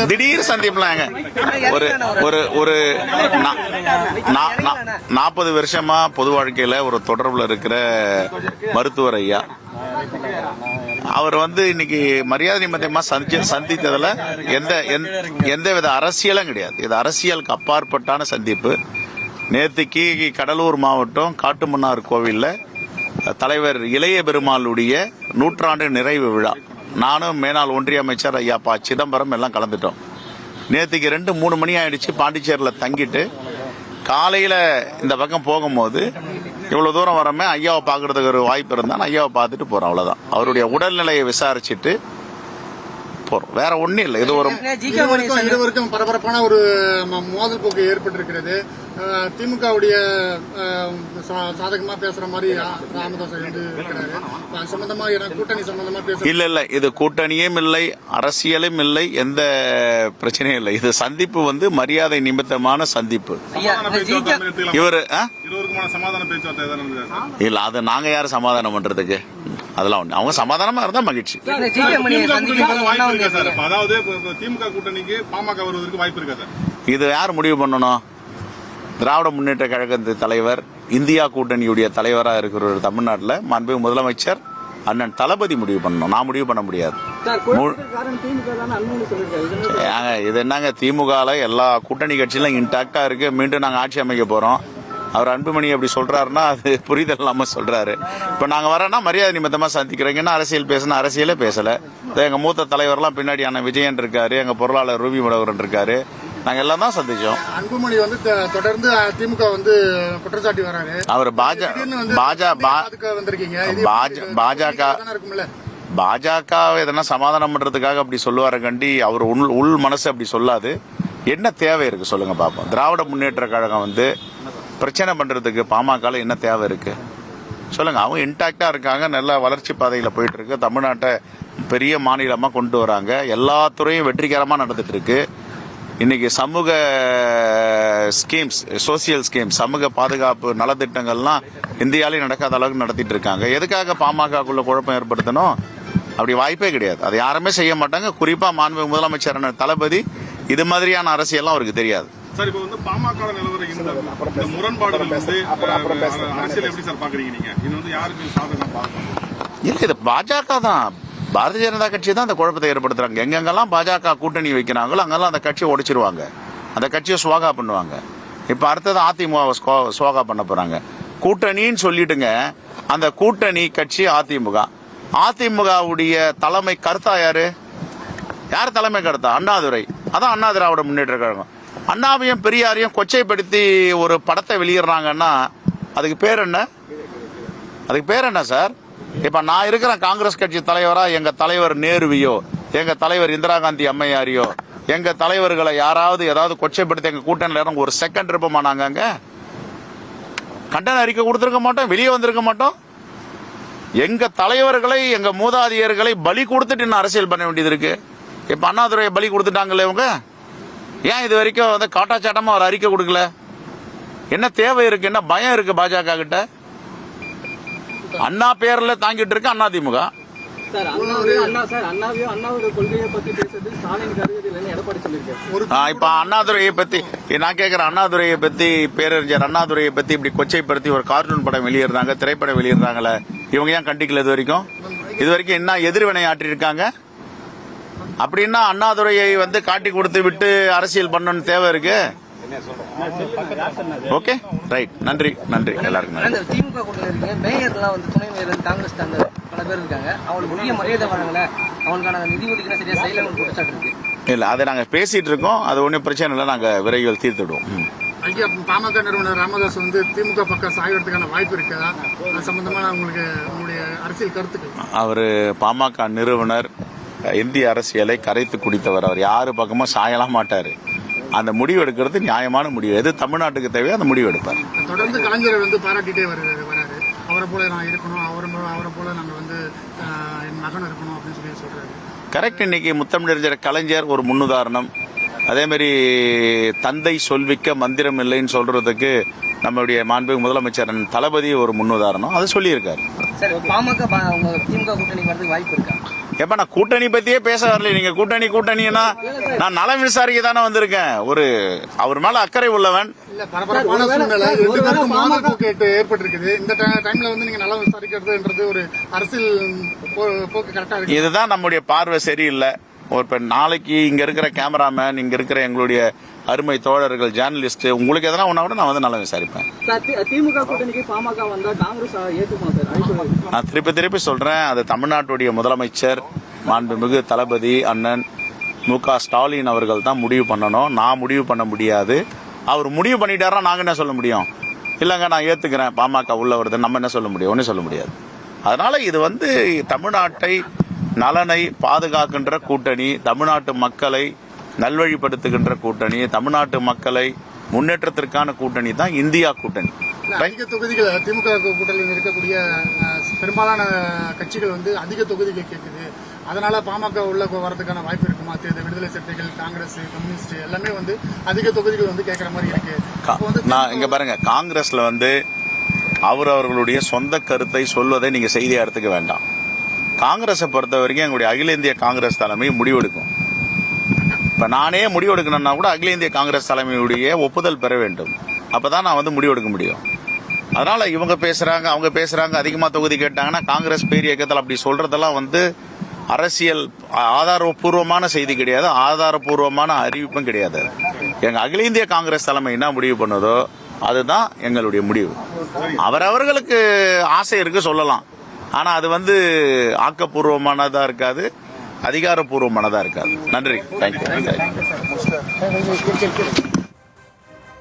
திடீர் சந்திப்புலாங்க. ஒரு ஒரு ஒரு 40 வருஷமா பொது வாழ்க்கையில ஒரு தொடர்புல இருக்கிற மருத்துவர் ஐயா, அவர் இன்னைக்கு மரியாதை நிமித்தமா சந்தித்ததுல எந்தவித அரசியலும் கிடையாது. இது அரசியலுக்கு அப்பாற்பட்டான சந்திப்பு. நேற்றுக்கு கடலூர் மாவட்டம் காட்டுமன்னார் கோவில்ல தலைவர் இளைய பெருமாளுடைய 100ஆண்டு நிறைவு விழா, நானும் மேனாள் ஒன்றிய அமைச்சர் ஐயா ப. சிதம்பரம் எல்லாம் கலந்துட்டோம். நேற்றுக்கு 2-3 மணி ஆயிடுச்சு. பாண்டிச்சேரியில் தங்கிட்டு காலையில இந்த பக்கம் போகும்போது இவ்வளவு தூரம் வரமே ஐயாவை பார்க்கறதுக்கு ஒரு வாய்ப்பு இருந்தால் ஐயாவை பார்த்துட்டு போறோம். அவ்வளவுதான். அவருடைய உடல்நிலையை விசாரிச்சுட்டு போறோம். வேற ஒன்னும் இல்லை. இது ஒரு இருவருக்கும் பரபரப்பான ஒரு மோதல் போக்கு ஏற்பட்டிருக்கிறது. திமுகவுடைய சாதகமா பேசுற மாதிரி ராமதாஸ் இருக்கிறாரு. சம்பந்தமா கூட்டணி சம்பந்தமா பேச இல்ல இது கூட்டணியும் இல்லை, அரசியலும் இல்லை, எந்த பிரச்சனையும் இல்லை. இது சந்திப்பு மரியாதை நிமித்தமான சந்திப்பு. இவரு இல்ல, அது நாங்க யாரும் சமாதானம் பண்றதுக்கு? அதெல்லாம் ஒண்ணு. அவங்க சமாதானமா இருந்தா மகிழ்ச்சி. அதாவது திமுக கூட்டணிக்கு பாமக வருவதற்கு வாய்ப்பு இருக்கா சார்? இது யார் முடிவு பண்ணணும்? திராவிட முன்னேற்ற கழக தலைவர், இந்தியா கூட்டணியுடைய தலைவராக இருக்கிற தமிழ்நாட்டில் மாண்புமிகு முதலமைச்சர் அண்ணன் தளபதி முடிவு பண்ணணும். நான் முடிவு பண்ண முடியாது. இது என்னங்க, திமுகல எல்லா கூட்டணி கட்சியிலும் இன்டாக்டா இருக்கு. மீண்டும் நாங்க ஆட்சி அமைக்க போறோம். அவர் அன்புமணி அப்படி சொல்றாருன்னா அது புரிதல் இல்லாம சொல்றாரு. இப்ப நாங்க வரோம்னா மரியாதை நிமித்தமா சந்திக்கிறீங்கன்னா அரசியல் பேசினா அரசியலே பேசல. எங்க மூத்த தலைவர்லாம் பின்னாடி அண்ணன் விஜயன் இருக்காரு, எங்க பொருளாளர் ரூபி மனோகரன் இருக்காரு. நாங்க எல்லாம் தான் சந்திச்சோம். அன்புமணி தொடர்ந்து திமுக குற்றச்சாட்டி வராரு. அவர் பாஜக எதனா சமாதானம் பண்றதுக்காக அப்படி சொல்லுவாரு கண்டி, அவர் உள் மனசு அப்படி சொல்லாது. என்ன தேவை இருக்கு சொல்லுங்க பாப்போம். திராவிட முன்னேற்ற கழகம் பிரச்சனை பண்றதுக்கு பாமக என்ன தேவை இருக்கு சொல்லுங்க. அவங்க இன்டாக்டா இருக்காங்க, நல்ல வளர்ச்சி பாதையில போயிட்டு இருக்கு. தமிழ்நாட்டை பெரிய மாநிலமா கொண்டு வராங்க. எல்லா துறையும் வெற்றிகரமா நடந்துட்டு இருக்கு. இன்னைக்கு சமூக ஸ்கீம்ஸ், சோசியல் ஸ்கீம்ஸ், சமூக பாதுகாப்பு நலத்திட்டங்கள்லாம் இந்தியாவிலே நடக்காத அளவுக்கு நடத்திட்டு இருக்காங்க. எதுக்காக பாமகக்குள்ள குழப்பம் ஏற்படுத்தணும்? அப்படி வாய்ப்பே கிடையாது. அதை யாருமே செய்ய மாட்டாங்க. குறிப்பா மாண்புமிகு முதலமைச்சர் தளபதி இது மாதிரியான அரசியல்லாம் அவருக்கு தெரியாது. சார், இப்போ பாமக நிலவரம் இந்த முரண்பாடுகள் அரசியல் எப்படி சார் பாக்குறீங்க நீங்க? இது யாருக்கு சாதகம் பார்க்கணும்? இல்ல, இது பாஜக தான், பாரதிய ஜனதா கட்சி தான் அந்த குழப்பத்தை ஏற்படுத்துறாங்க. எங்கெங்கெல்லாம் பாஜக கூட்டணி வைக்கிறாங்களோ அங்கெல்லாம் அந்த கட்சியை உடைச்சிருவாங்க, அந்த கட்சியை சுவாகா பண்ணுவாங்க. இப்ப அடுத்தது அதிமுக சுவாகா பண்ண போறாங்க. கூட்டணின்னு சொல்லிட்டுங்க, அந்த கூட்டணி கட்சி அதிமுக. அதிமுகவுடைய தலைமை கருத்தா யாரு? யார் தலைமை கருத்தா? அண்ணாதுரை. அதான் அண்ணா திராவிட முன்னேற்ற கழகம். அண்ணாவையும் பெரியாரையும் கொச்சைப்படுத்தி ஒரு படத்தை வெளியிடுறாங்கன்னா அதுக்கு பேர் என்ன? அதுக்கு பேர் என்ன சார்? இப்ப நான் இருக்கிறேன் காங்கிரஸ் கட்சி தலைவரா, எங்க தலைவர் நேருவையோ, எங்க தலைவர் இந்திரா காந்தி அம்மையாரியோ, எங்க தலைவர்களை யாராவது ஏதாவது கொச்சைப்படுத்தி எங்க கூட்டணியில ஒரு செகண்ட் இருப்போமா? நாங்க அங்க கண்டன அறிக்கை கொடுத்திருக்க மாட்டோம், வெளியே வந்திருக்க மாட்டோம். எங்க தலைவர்களை, எங்க மூதாதையர்களை பலி கொடுத்துட்டு இன்னும் அரசியல் பண்ண வேண்டியது இருக்கு. இப்ப அண்ணாதுரையை பலி கொடுத்துட்டாங்களே இவங்க. ஏன் இது வரைக்கும் காட்டாச்சாட்டமா ஒரு அறிக்கை கொடுக்கல? என்ன தேவை இருக்கு? என்ன பயம் இருக்கு பாஜக கிட்ட? அண்ணா பேர்ல தாங்கிட்டு இருக்கு அதிமுக. இப்ப அண்ணாதுரையை பத்தி நான் கேக்குறேன். அண்ணாதுரையை பத்தி, பேரறிஞர் அண்ணாதுரையை பத்தி இப்படி கொச்சைப்படுத்தி ஒரு கார்ட்டூன் படம் வெளியிடுறாங்க, திரைப்படம் வெளியிடுறாங்களே, இவங்க ஏன் கண்டிக்கல? இது வரைக்கும் என்ன எதிர்வினை ஆற்றி இருக்காங்க? அப்படின்னா அண்ணாதுரையை காட்டி கொடுத்து விட்டு அரசியல் பண்ணணும் தேவை இருக்கு. Okay, right. நன்றி எல்லாருக்கும். திமுக கூட்டணி மேயர்லாம் துணை மேயர் காங்கிரஸ் பல பேர் இருக்காங்க. அவங்களுக்கு உரிய மரியாதை வழங்கல, அவங்களுக்கான நிதி ஒதுக்கீடு சரியா செய்யலன்னு குற்றச்சாட்டு இருக்கு. இல்ல, அதை நாங்க பேசிட்டு இருக்கோம். அது ஒன்னும் பிரச்சனை இல்லை, நாங்க விரைவில் தீர்த்துடுவோம். பாமக நிறுவனர் ராமதாஸ் திமுக பக்கம் சாயறதுக்கான வாய்ப்பு இருக்கா? அது சம்பந்தமா உங்களுடைய அரசியல் கருத்துக்கள்? அவரு பாமக நிறுவனர், இந்திய அரசியலை கரைத்து குடித்தவர். அவர் யாரு பக்கமும் சாயலாம் மாட்டாரு. அந்த முடிவு எடுக்கிறது நியாயமான முடிவு. எது தமிழ்நாட்டுக்கு தேவையோ அந்த முடிவு எடுப்பார். தொடர்ந்து கலைஞர் பாராட்டிட்டே வராரு. அவரை போல நான் இருக்கணும், அவரை போல நாங்க என் மகன் இருக்கணும் அப்படின்னு சொல்றாரு. கரெக்ட். இன்னைக்கு முத்தமிழறிஞர் கலைஞர் ஒரு முன்னுதாரணம். அதே மாதிரி தந்தை சொல்விக்க மந்திரம் இல்லைன்னு சொல்றதுக்கு நம்மளுடைய மாண்புமிகு முதலமைச்சர் தளபதி ஒரு முன்னுதாரணம். அதை சொல்லியிருக்காரு. பாமக திமுக கூட்டணி வரதுக்கு வாய்ப்பு இருக்கா? எப்ப நான் கூட்டணி பத்தியே பேச வரல. நீங்க கூட்டணின்னா நான் நலம் விசாரிக்க தானே வந்திருக்கேன். அவர் மேல அக்கறை உள்ளவன். இல்ல பரபரப்பான சூழ்நிலை மோதல் போக்கு ஏற்பட்டிருக்குது. இந்த டைம்ல வந்து நீங்க நலம் விசாரிக்கிறதுன்றது ஒரு அரசியல் போக்கு கரெக்டா இருக்கு. இதுதான் நம்முடைய பார்வை சரியில்லை. இப்ப நாளைக்கு இங்க இருக்கிற கேமராமேன், இங்க இருக்கிற எங்களுடைய அருமை தோழர்கள், ஜேர்னலிஸ்ட், உங்களுக்கு எதனா ஒன்னா கூட நான் வந்து நல்லா விசாரிப்பேன். திமுக கூட்டணிக்கு பாமக வந்தா காங்கிரஸ் ஏற்றுக்குமா சார்? நான் திருப்பி சொல்றேன், அது தமிழ்நாட்டுடைய முதலமைச்சர் மாண்புமிகு தளபதி அண்ணன் மு.க. ஸ்டாலின் அவர்கள் தான் முடிவு பண்ணணும். நான் முடிவு பண்ண முடியாது. அவர் முடிவு பண்ணிட்டாரா நாங்க என்ன சொல்ல முடியும்? இல்லங்க நான் ஏத்துக்கிறேன் பாமக உள்ள வருது, நம்ம என்ன சொல்ல முடியும்? ஒன்னும் சொல்ல முடியாது. அதனால இது வந்து தமிழ்நாட்டை நலனை பாதுகாக்கின்ற கூட்டணி, தமிழ்நாட்டு மக்களை நல்வழிப்படுத்துகின்ற கூட்டணி, தமிழ்நாட்டு மக்களை முன்னேற்றத்திற்கான கூட்டணி தான் இந்தியா கூட்டணி. அதிக தொகுதிகள் திமுக கூட்டணியில் இருக்கக்கூடிய பெரும்பாலான கட்சிகள் வந்து அதிக தொகுதிகள் கேட்குது. அதனால பாமக உள்ள வரதுக்கான வாய்ப்பு இருக்குமா? விடுதலை சிறுத்தைகள், காங்கிரஸ், கம்யூனிஸ்ட் எல்லாமே வந்து அதிக தொகுதிகள் வந்து கேட்கற மாதிரி இருக்கு. நான் இங்க பாருங்க, காங்கிரஸ்ல வந்து அவர்களுடைய சொந்த கருத்தை சொல்வதை நீங்க செய்தியா எடுத்துக்க வேண்டாம். காங்கிரஸை பொறுத்த வரைக்கும் எங்களுடைய அகில இந்திய காங்கிரஸ் தலைமை முடிவெடுக்கும். இப்ப நானே முடிவெடுக்கணும்னா கூட அகில இந்திய காங்கிரஸ் தலைமையுடைய ஒப்புதல் பெற வேண்டும். அப்பதான் நான் வந்து முடிவெடுக்க முடியும். அதனால இவங்க பேசுறாங்க, அவங்க பேசுறாங்க, அதிகமா தொகுதி கேட்டாங்கன்னா காங்கிரஸ் பேர் இயக்கத்தில் அப்படி சொல்றதெல்லாம் வந்து அரசியல் ஆதாரபூர்வமான செய்தி கிடையாது, ஆதாரபூர்வமான அறிவிப்பும் கிடையாது. எங்க அகில இந்திய காங்கிரஸ் தலைமை என்ன முடிவு பண்ணதோ அதுதான் எங்களுடைய முடிவு. அவரவர்களுக்கு ஆசை இருக்கு சொல்லலாம், ஆனா அது வந்து ஆக்கப்பூர்வமானதா இருக்காது, அதிகாரப்பூர்வமானதா இருக்காது. நன்றி, தேங்க்யூ.